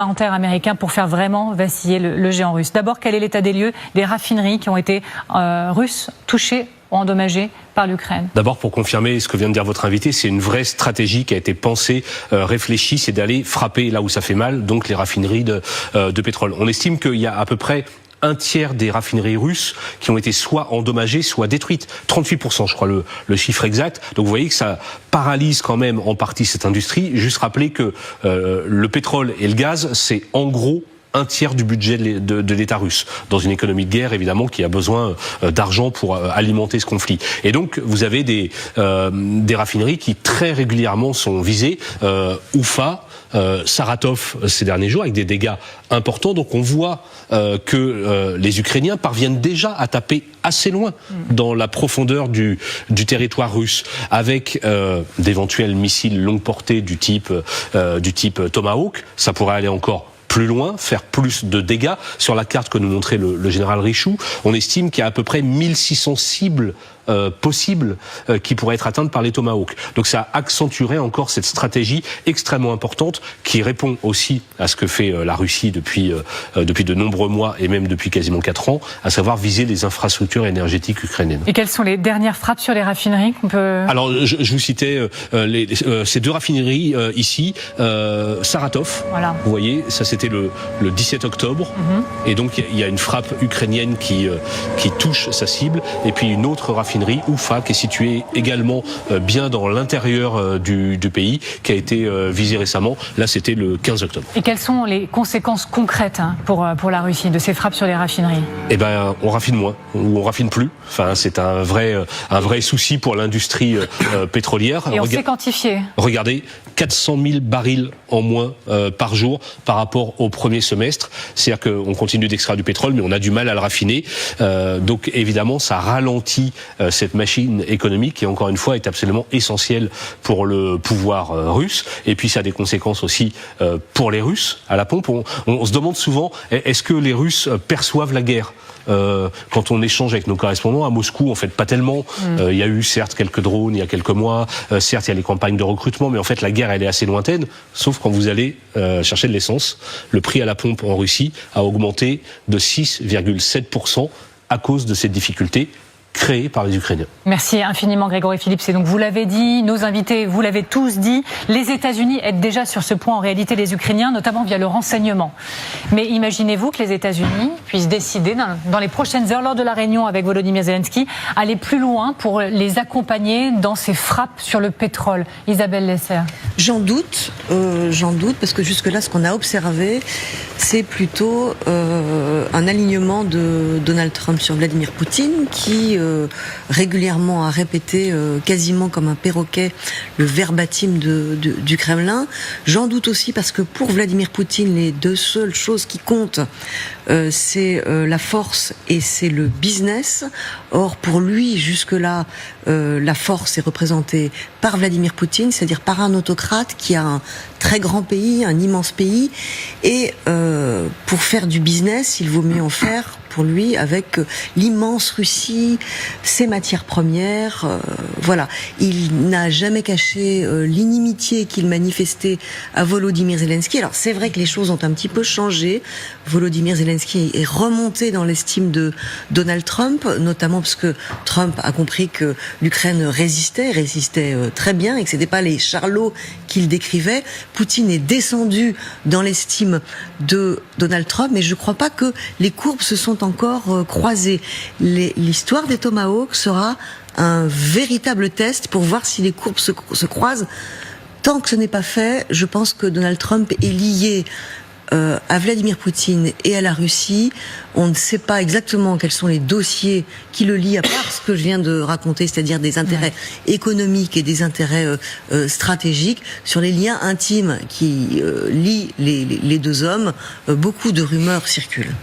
américain pour faire vraiment vaciller le géant russe. D'abord, quel est l'état des lieux des raffineries qui ont été russes touchées ou endommagées par l'Ukraine? D'abord, pour confirmer ce que vient de dire votre invité, c'est une vraie stratégie qui a été pensée, réfléchie, c'est d'aller frapper là où ça fait mal, donc les raffineries de pétrole. On estime qu'il y a à peu près un tiers des raffineries russes qui ont été soit endommagées, soit détruites. 38%, je crois, le chiffre exact. Donc vous voyez que ça paralyse quand même en partie cette industrie. Juste rappeler que le pétrole et le gaz, c'est en gros un tiers du budget de l'État russe, dans une économie de guerre évidemment qui a besoin d'argent pour alimenter ce conflit. Et donc vous avez des raffineries qui très régulièrement sont visées, Oufa, Saratov ces derniers jours, avec des dégâts importants. Donc on voit que les Ukrainiens parviennent déjà à taper assez loin dans la profondeur du territoire russe, avec d'éventuels missiles longue portée du type Tomahawk. Ça pourrait aller encore plus loin, faire plus de dégâts. Sur la carte que nous montrait le général Richoux, on estime qu'il y a à peu près 1600 cibles possibles qui pourraient être atteintes par les Tomahawks. Donc ça accentuerait encore cette stratégie extrêmement importante qui répond aussi à ce que fait la Russie depuis de nombreux mois et même depuis quasiment 4 ans, à savoir viser les infrastructures énergétiques ukrainiennes. Et quelles sont les dernières frappes sur les raffineries qu'on peut... Alors je vous citais ces deux raffineries ici, Saratov, voilà. Vous voyez, ça c'était le 17 octobre, et donc il y a une frappe ukrainienne qui touche sa cible, et puis une autre raffinerie, Oufa, qui est située également bien dans l'intérieur du pays, qui a été visée récemment. Là, c'était le 15 octobre. Et quelles sont les conséquences concrètes pour la Russie de ces frappes sur les raffineries? Eh ben, on raffine moins, ou on raffine plus. Enfin, c'est un vrai souci pour l'industrie pétrolière. Et on sait quantifier. Regardez, 400 000 barils en moins par jour par rapport au premier semestre. C'est-à-dire qu'on continue d'extraire du pétrole, mais on a du mal à le raffiner. Donc évidemment, ça ralentit cette machine économique qui, encore une fois, est absolument essentielle pour le pouvoir russe. Et puis ça a des conséquences aussi pour les Russes à la pompe. On se demande souvent, est-ce que les Russes perçoivent la guerre? Quand on échange avec nos correspondants à Moscou, en fait pas tellement. Il y a eu certes quelques drones il y a quelques mois, certes il y a les campagnes de recrutement, mais en fait la guerre elle est assez lointaine, sauf quand vous allez chercher de l'essence. Le prix à la pompe en Russie a augmenté de 6,7% à cause de cette difficulté créée par les Ukrainiens. Merci infiniment Grégory Phillips. Et donc vous l'avez dit, nos invités, vous l'avez tous dit, les États-Unis aident déjà sur ce point en réalité les Ukrainiens, notamment via le renseignement. Mais imaginez-vous que les États-Unis puissent décider dans les prochaines heures, lors de la réunion avec Volodymyr Zelensky, aller plus loin pour les accompagner dans ces frappes sur le pétrole. Isabelle Lesser. J'en doute parce que jusque-là, ce qu'on a observé, c'est plutôt un alignement de Donald Trump sur Vladimir Poutine, qui régulièrement a répété quasiment comme un perroquet le verbatim du Kremlin. J'en doute aussi parce que pour Vladimir Poutine, les deux seules choses qui comptent, c'est la force et c'est le business. Or, pour lui, jusque-là, la force est représentée par Vladimir Poutine, c'est-à-dire par un autocrate qui a un très grand pays, un immense pays, et pour faire du business, il vaut mieux en faire pour lui avec l'immense Russie, ses matières premières, voilà. Il n'a jamais caché l'inimitié qu'il manifestait à Volodymyr Zelensky. Alors c'est vrai que les choses ont un petit peu changé. Volodymyr Zelensky est remonté dans l'estime de Donald Trump, notamment parce que Trump a compris que l'Ukraine résistait très bien et que c'était pas les charlots qu'il décrivait. Poutine est descendu dans l'estime de Donald Trump, mais je crois pas que les courbes se sont encore croisées. L'histoire des Tomahawks sera un véritable test pour voir si les courbes se croisent. Tant que ce n'est pas fait, je pense que Donald Trump est lié à Vladimir Poutine et à la Russie. On ne sait pas exactement quels sont les dossiers qui le lient, à part ce que je viens de raconter, c'est-à-dire des intérêts économiques et des intérêts stratégiques. Sur les liens intimes qui lient les deux hommes, beaucoup de rumeurs circulent.